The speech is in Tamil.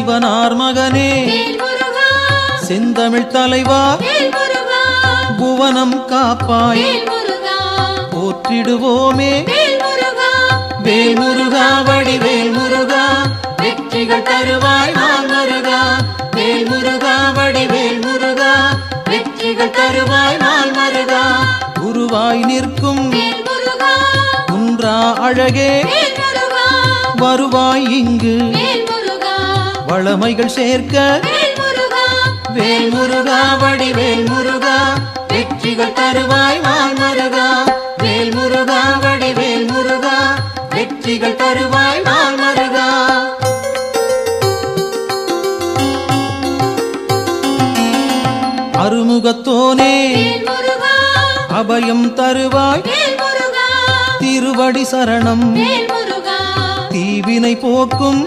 சிவனார் மகனே செந்தமிழ் தலைவா புவனம் காப்பாய் போற்றிடுவோமே வேல் முருகா வடிவேல் முருகா வெற்றிகள் தருவாய் நாள் முருகா வேல் முருகா வடிவேல் முருகா வெற்றிகள் தருவாய் நாள் முருகா குருவாய் நிற்கும் குன்றா அழகே வருவாய் இங்கு வளமைகள் சேர்க்க வேல் முருகா வடிவேல் முருகா வெற்றிகள் தருவாய் நாள் முருகா வேல் முருகா வடிவேல் முருகா வெற்றிகள் தருவாய் நாள் முருகா அருமுகத்தோனே அபயம் தருவாய் திருவடி சரணம் தீவினை போக்கும்